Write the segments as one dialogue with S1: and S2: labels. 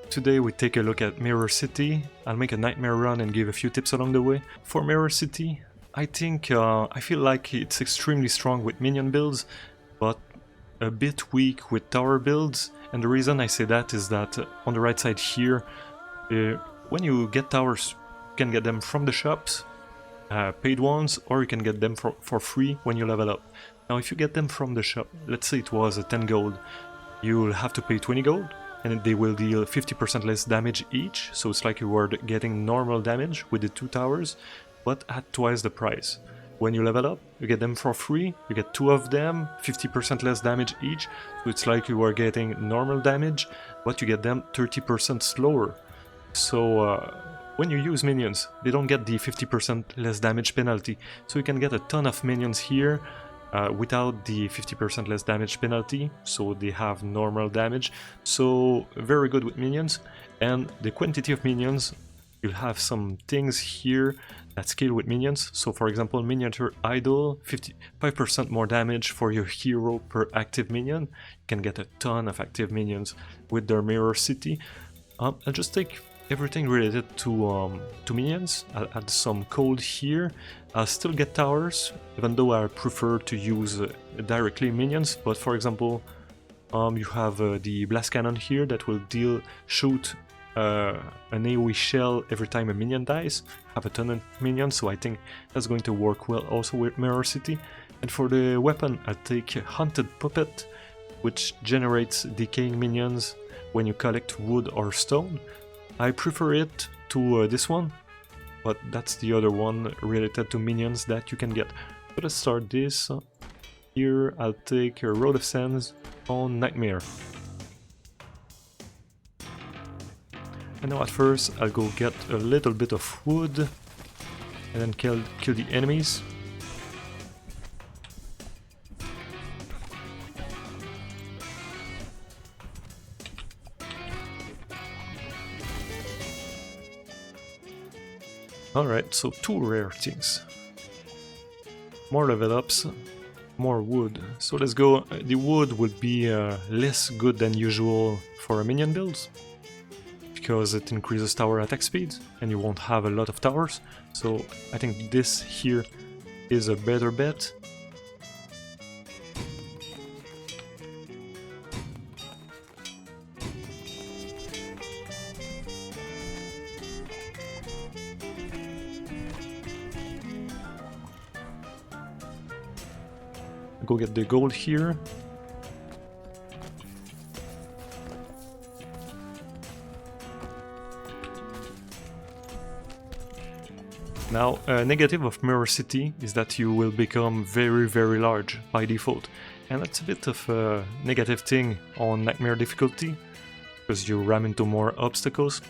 S1: Today we take a look at Mirror City. I'll make a nightmare run and give a few tips along the way. For Mirror City, I feel like it's extremely strong with minion builds, but a bit weak with tower builds. And the reason I say that is that on the right side here, when you get towers, you can get them from the shops, paid ones, or you can get them for free when you level up. Now if you get them from the shop, let's say it was 10 gold, you'll have to pay 20 gold, and they will deal 50% less damage each, so it's like you were getting normal damage with the 2 towers, but at twice the price. When you level up, you get them for free, you get 2 of them, 50% less damage each, so it's like you were getting normal damage, but you get them 30% slower. So when you use minions, they don't get the 50% less damage penalty, so you can get a ton of minions here, without the 50% less damage penalty, so they have normal damage, so very good with minions. And the quantity of minions, you'll have some things here that scale with minions. So for example, miniature idol, 55% more damage for your hero per active minion. You can get a ton of active minions with their Mirror City. I'll just take everything related to minions. I'll add some code here. I'll still get towers, even though I prefer to use directly minions. But for example, you have the blast cannon here that will shoot an AoE shell every time a minion dies. I have a ton of minions, so I think that's going to work well also with Mirror City. And for the weapon, I'll take Haunted Puppet, which generates decaying minions when you collect wood or stone. I prefer it to this one, but that's the other one related to minions that you can get. So let's start this. Here I'll take a Road of Sands on Nightmare. And now at first I'll go get a little bit of wood and then kill the enemies. Alright, so 2 rare things. More level ups, more wood. So let's go. The wood would be less good than usual for a minion build, because it increases tower attack speed and you won't have a lot of towers. So I think this here is a better bet. Go get the gold here. Now, a negative of Mirror City is that you will become very large by default, and that's a bit of a negative thing on Nightmare difficulty, because you ram into more obstacles.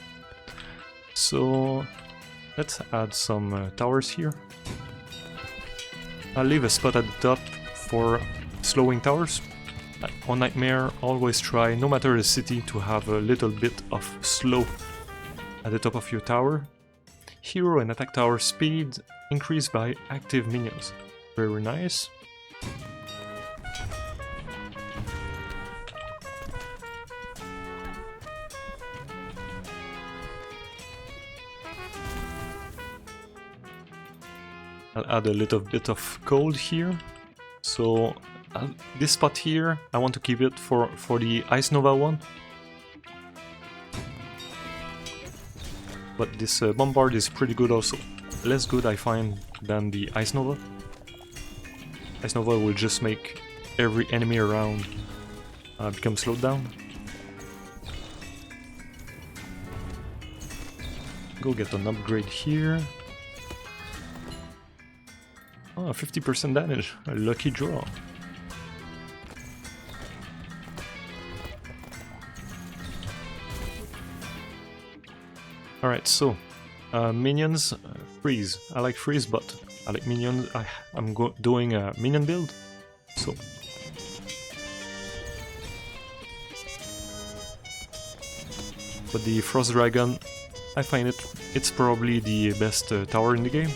S1: So let's add some towers here. I'll leave a spot at the top for slowing towers. On Nightmare, always try, no matter the city, to have a little bit of slow at the top of your tower. Hero and attack tower speed increased by active minions. Very nice. I'll add a little bit of gold here. So this spot here, I want to keep it for the Ice Nova one. But this Bombard is pretty good also. Less good, I find, than the Ice Nova. Ice Nova will just make every enemy around become slowed down. Go get an upgrade here. Oh, 50% damage, a lucky draw. Alright, so minions, freeze. I like freeze, but I like minions. I'm doing a minion build, so but the Frost Dragon, I find it's probably the best tower in the game.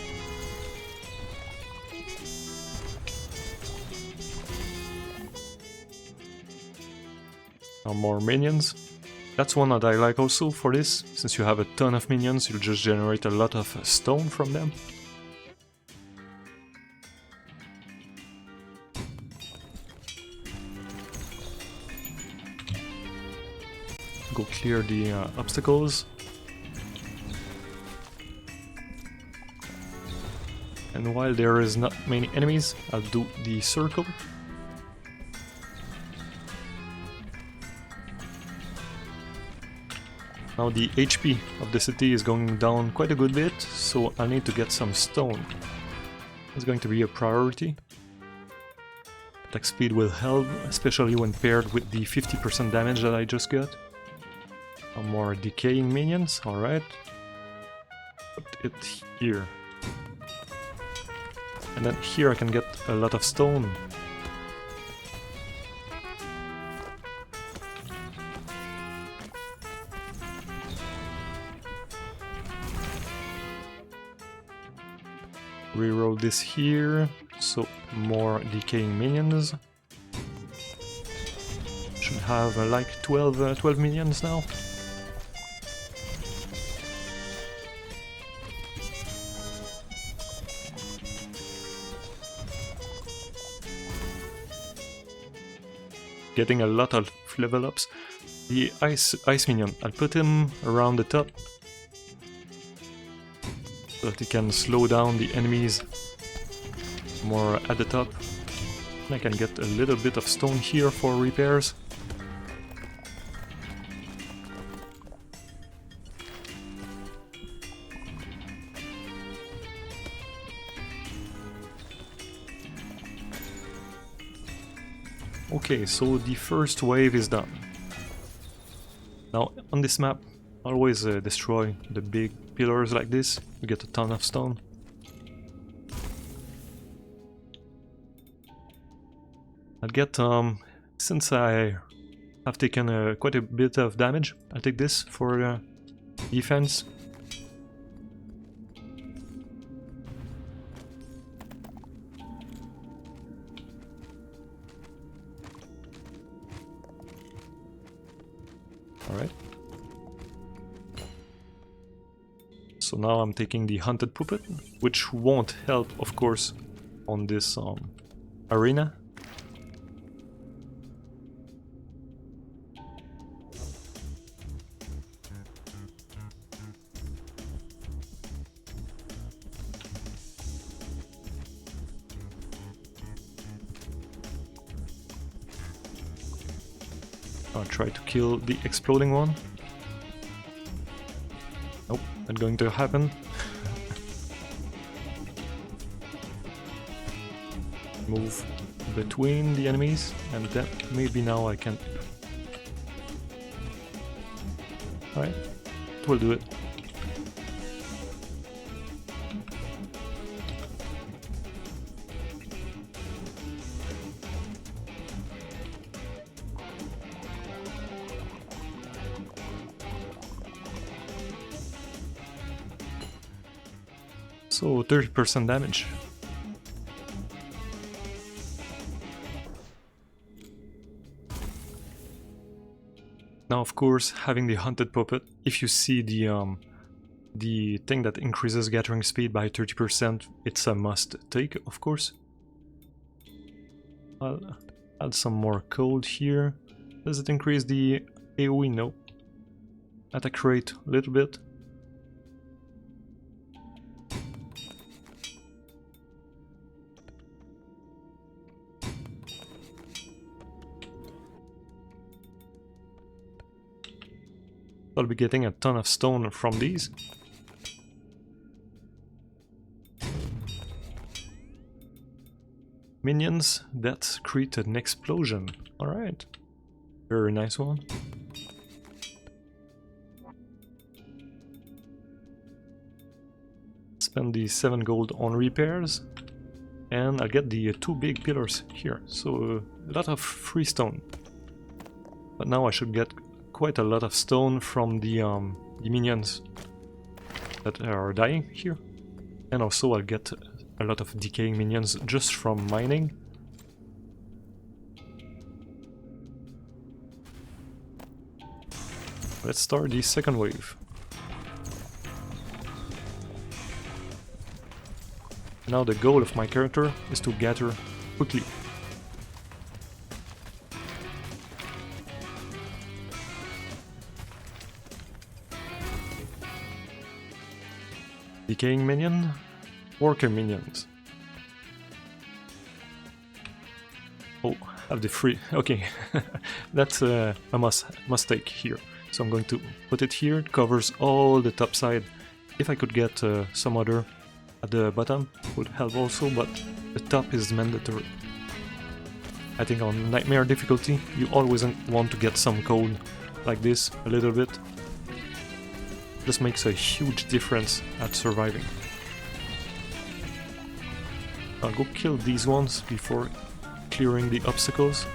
S1: Now more minions. That's one that I like also for this, since you have a ton of minions, you'll just generate a lot of stone from them. Go clear the obstacles. And while there is not many enemies, I'll do the circle. Now the HP of the city is going down quite a good bit, so I need to get some stone. It's going to be a priority. Attack speed will help, especially when paired with the 50% damage that I just got. Some more decaying minions, alright. Put it here. And then here I can get a lot of stone. Reroll this here, so more decaying minions. Should have like 12 minions now. Getting a lot of level ups. The ice minion, I'll put him around the top so that he can slow down the enemies more at the top. I can get a little bit of stone here for repairs. Okay, so the first wave is done. Now on this map, always destroy the big pillars like this, you get a ton of stone. I'll get, since I have taken quite a bit of damage, I'll take this for defense. Alright. So now I'm taking the Hunted Puppet, which won't help, of course, on this arena. I'll try to kill the exploding one. Nope, not going to happen. Move between the enemies, and then maybe now I can... Alright, it will do it. So 30% damage. Now of course, having the Hunted Puppet, if you see the thing that increases gathering speed by 30%, it's a must take, of course. I'll add some more code here. Does it increase the AoE? No. Attack rate a little bit. I'll be getting a ton of stone from these. Minions that create an explosion. Alright. Very nice one. Spend the 7 gold on repairs. And I'll get the 2 big pillars here. So a lot of free stone. But now I should get quite a lot of stone from the minions that are dying here. And also I'll get a lot of decaying minions just from mining. Let's start the second wave. Now the goal of my character is to gather quickly. Decaying minion, worker minions. Oh, have the free. Okay, that's a mistake here. So I'm going to put it here. It covers all the top side. If I could get some other at the bottom, would help also, but the top is mandatory. I think on Nightmare difficulty, you always want to get some code like this a little bit. This makes a huge difference at surviving. I'll go kill these ones before clearing the obstacles.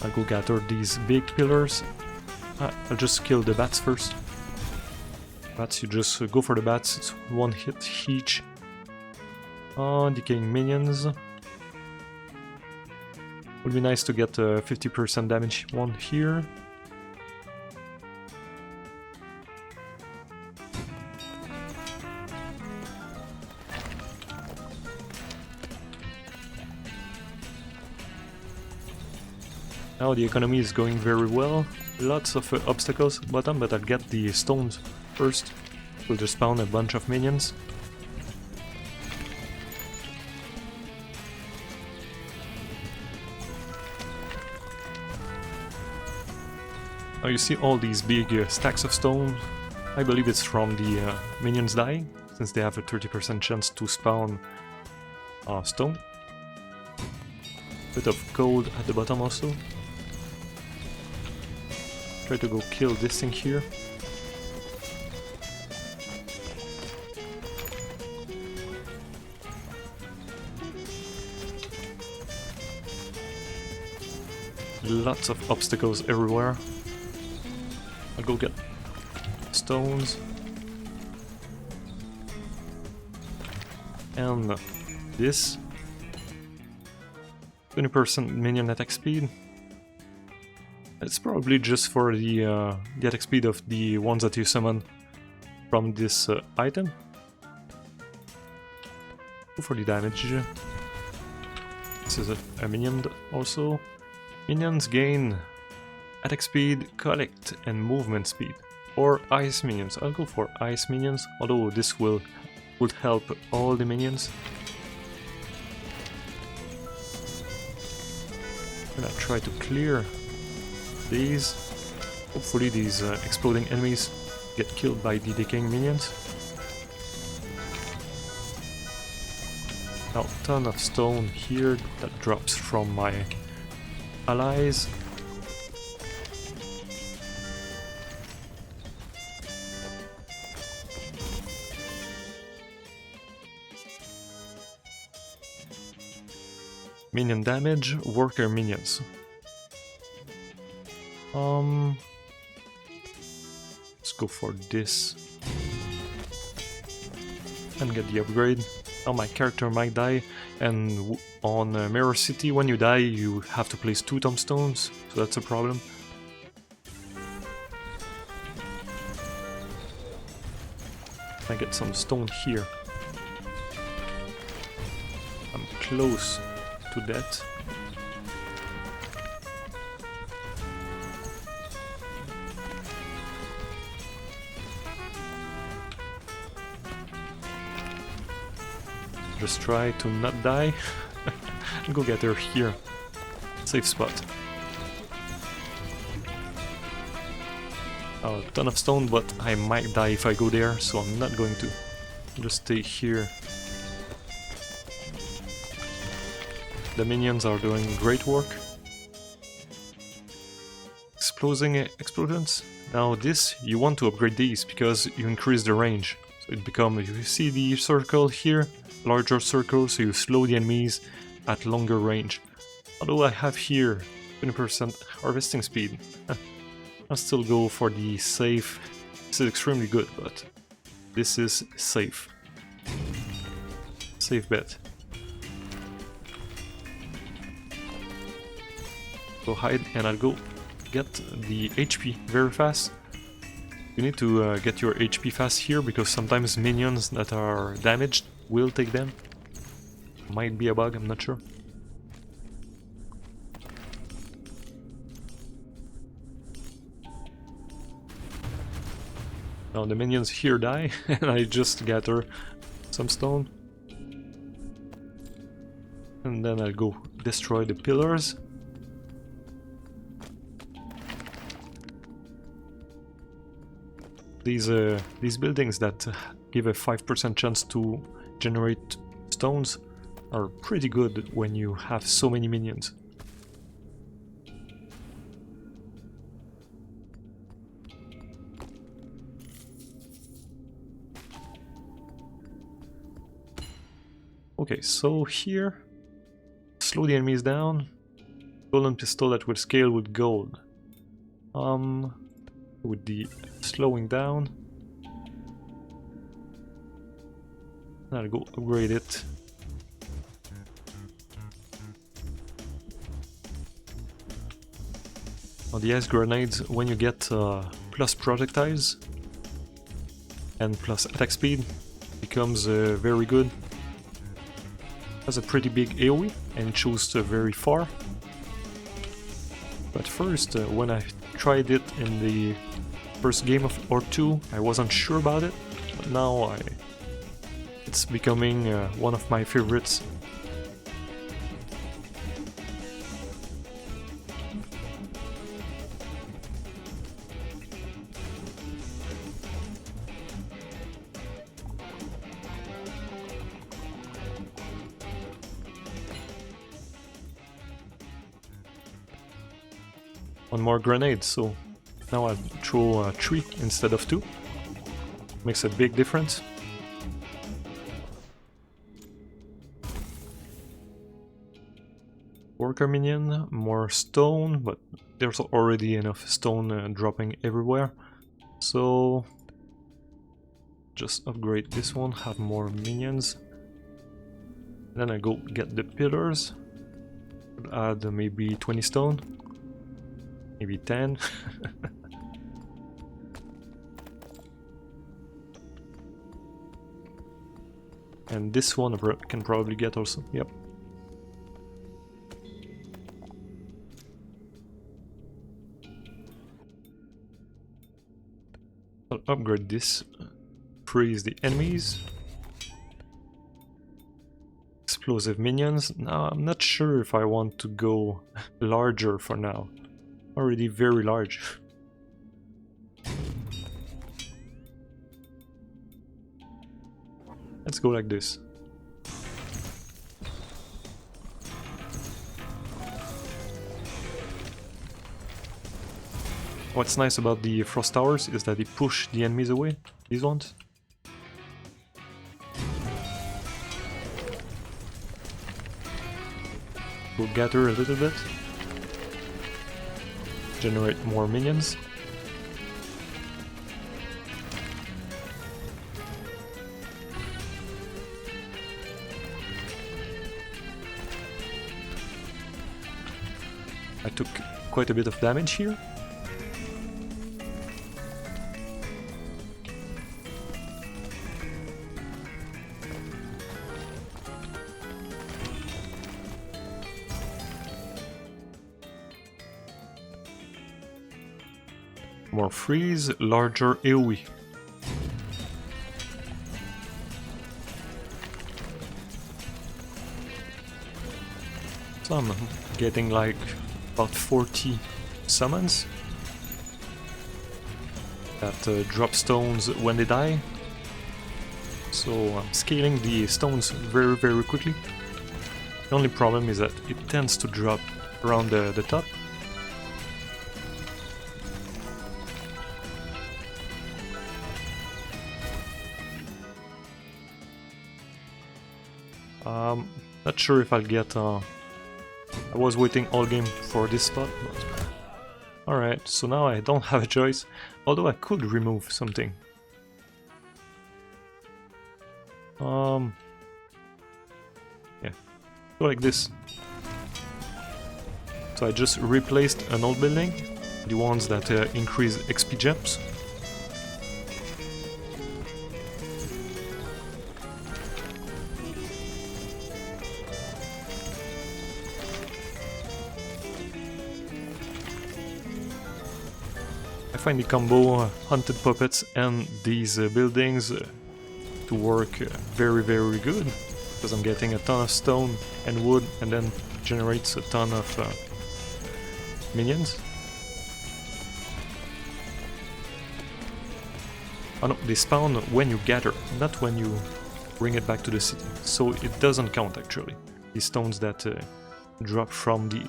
S1: I'll go gather these big pillars. I'll just kill the bats first. Bats, you just go for the bats, it's one hit each. Decaying minions. Would be nice to get a 50% damage one here. Now the economy is going very well. Lots of obstacles bottom, but I'll get the stones first. We'll just spawn a bunch of minions. Now you see all these big stacks of stone. I believe it's from the minions dying, since they have a 30% chance to spawn stone. Bit of gold at the bottom also. Try to go kill this thing here. Lots of obstacles everywhere. I'll go get stones. And this. 20% minion attack speed. It's probably just for the attack speed of the ones that you summon from this item. Go for the damage. This is a minion also. Minions gain attack speed, collect, and movement speed. Or ice minions. I'll go for ice minions, although this would help all the minions. I'm gonna try to clear these. Hopefully these exploding enemies get killed by the decaying minions. Now, ton of stone here that drops from my allies. Minion damage, worker minions. Let's go for this and get the upgrade. Now my character might die, and on Mirror City when you die you have to place 2 tombstones, so that's a problem. I get some stone here. I'm close to that. Just try to not die. Go get her here. Safe spot. Oh, a ton of stone, but I might die if I go there, so I'm not going to. Just stay here. The minions are doing great work. Exploding explosions. Now this, you want to upgrade these because you increase the range. So it becomes, you see the circle here, larger circle, so you slow the enemies at longer range. Although I have here 20% harvesting speed, I'll still go for the safe. This is extremely good, but this is safe. Safe bet. Go hide and I'll go get the HP very fast. You need to get your HP fast here because sometimes minions that are damaged will take them. Might be a bug, I'm not sure. Now the minions here die and I just gather some stone. And then I'll go destroy the pillars. These buildings that give a 5% chance to generate stones are pretty good when you have so many minions. Okay, so here, slow the enemies down. Golden pistolet will scale with gold. With the slowing down, I'll go upgrade it. On the ice grenades, when you get plus projectiles and plus attack speed, becomes very good. Has a pretty big AoE and it shoots very far. But first, when I tried it in the first game or two, I wasn't sure about it, but now it's becoming one of my favorites. One more grenade, so now I'll throw 3 instead of 2. Makes a big difference. Worker minion, more stone, but there's already enough stone dropping everywhere. So just upgrade this one, have more minions. Then I go get the pillars. Add maybe 20 stone. Maybe 10. And this one can probably get also. Yep. I'll upgrade this. Freeze the enemies. Explosive minions. Now I'm not sure if I want to go larger for now. Already very large. Let's go like this. What's nice about the frost towers is that they push the enemies away, these ones. We'll gather a little bit. Generate more minions. I took quite a bit of damage here. More freeze, larger AoE. So I'm getting like about 40 summons that drop stones when they die. So I'm scaling the stones very quickly. The only problem is that it tends to drop around the top. Not sure if I'll get... I was waiting all game for this spot, but... Alright, so now I don't have a choice, although I could remove something. Yeah, go like this. So I just replaced an old building, the ones that increase XP gems. I find the combo Hunted Puppets and these buildings to work very good, because I'm getting a ton of stone and wood, and then generates a ton of minions. Oh no, they spawn when you gather, not when you bring it back to the city, so it doesn't count actually, these stones that drop from the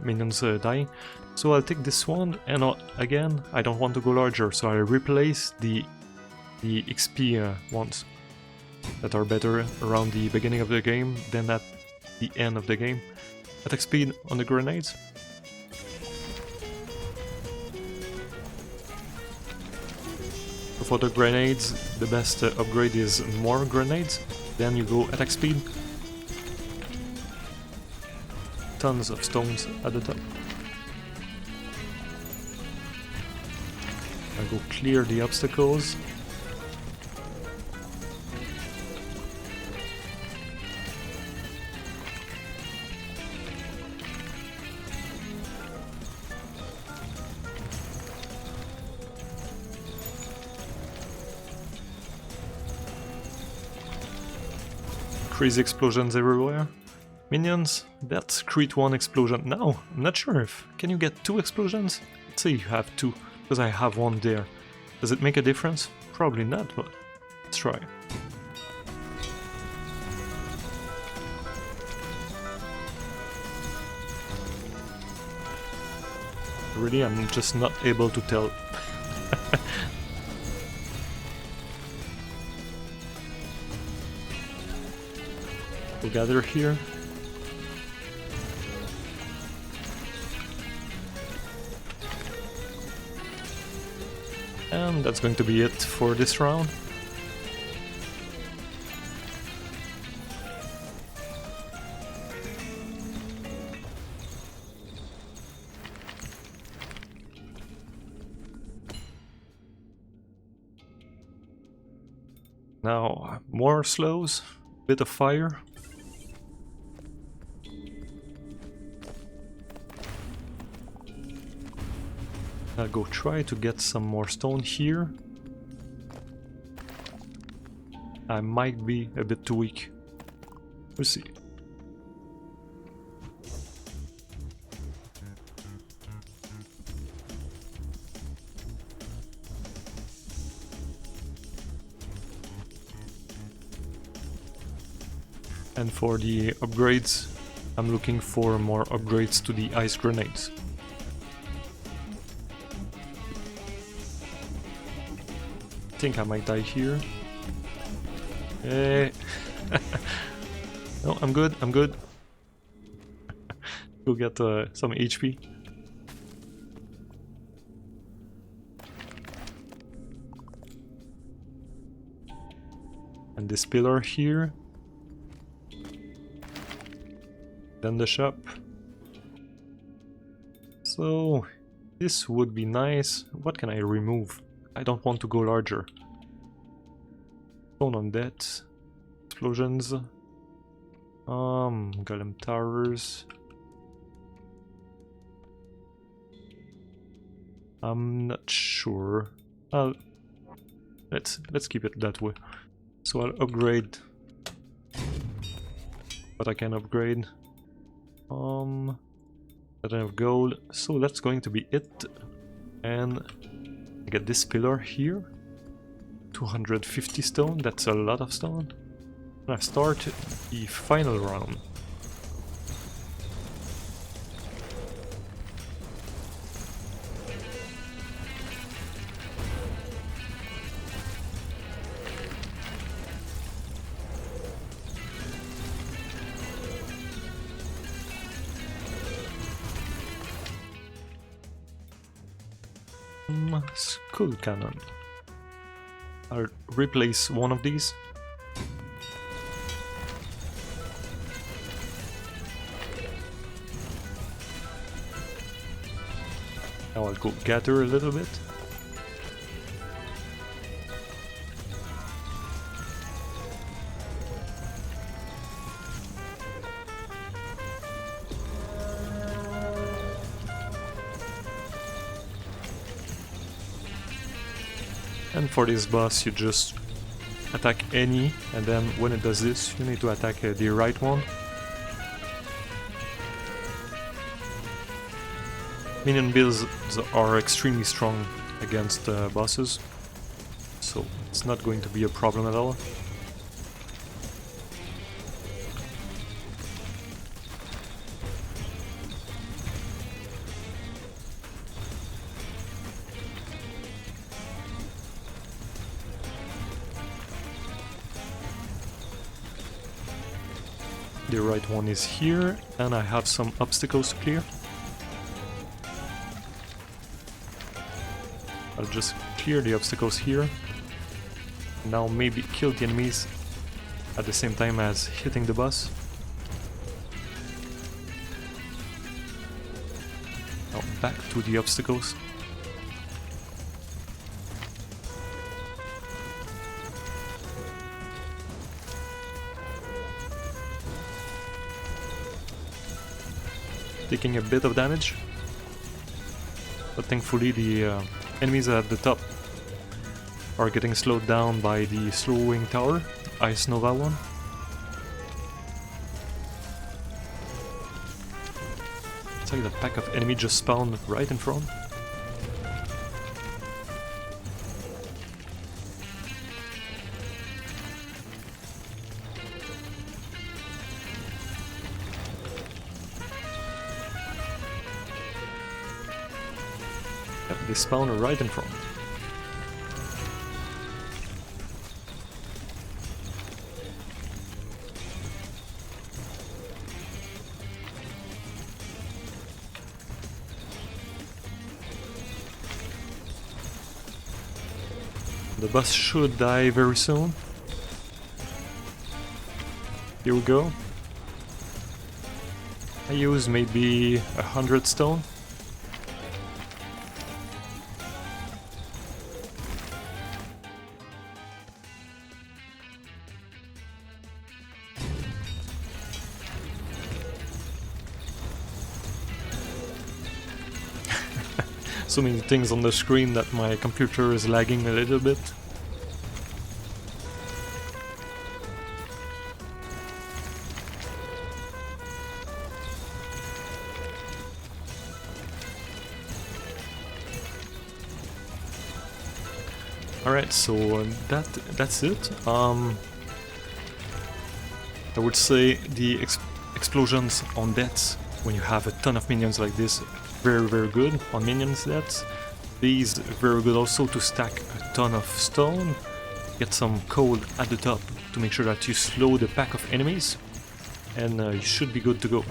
S1: minions dying. So I'll take this one, and again, I don't want to go larger, so I'll replace the XP ones that are better around the beginning of the game than at the end of the game. Attack speed on the grenades. So for the grenades, the best upgrade is more grenades, then you go attack speed. Tons of stones at the top. I go clear the obstacles. Crazy explosions everywhere. Minions, that's create one explosion. No, I'm not sure if... Can you get 2 explosions? Let's say you have 2. Because I have one there. Does it make a difference? Probably not, but let's try. Really, I'm just not able to tell. We'll gather here. And that's going to be it for this round. Now, more slows, bit of fire. I'll go try to get some more stone here. I might be a bit too weak. We'll see. And for the upgrades, I'm looking for more upgrades to the ice grenades. I think I might die here. No, I'm good, I'm good. Go get some HP. And this pillar here. Then the shop. So, this would be nice. What can I remove? I don't want to go larger. Stone on that. Explosions. Golem towers. I'm not sure. Let's keep it that way. So I'll upgrade what I can upgrade. I don't have gold, so that's going to be it. And I get this pillar here. 250 stone, that's a lot of stone. And I start the final round. Skull cannon. I'll replace one of these. Now I'll go gather a little bit. And for this boss you just attack any, and then when it does this you need to attack the right one. Minion builds are extremely strong against bosses, so it's not going to be a problem at all. The right one is here, and I have some obstacles to clear. I'll just clear the obstacles here. Now maybe kill the enemies at the same time as hitting the boss. Now back to the obstacles. Taking a bit of damage, but thankfully the enemies at the top are getting slowed down by the slowing tower, Ice Nova one. It's like the pack of enemy just spawned right in front. They spawn right in front. The boss should die very soon. Here we go. I use maybe 100 stone. So many things on the screen that my computer is lagging a little bit. Alright, so that's it. I would say the explosions on deaths, when you have a ton of minions like this, very good on minions deaths. These very good also to stack a ton of stone, get some coal at the top to make sure that you slow the pack of enemies, and you should be good to go.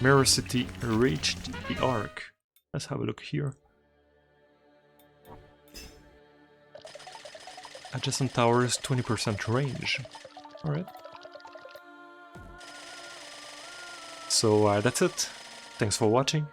S1: Mirror City reached the Ark. Let's have a look here. Adjacent towers, 20% range. Alright. So that's it. Thanks for watching.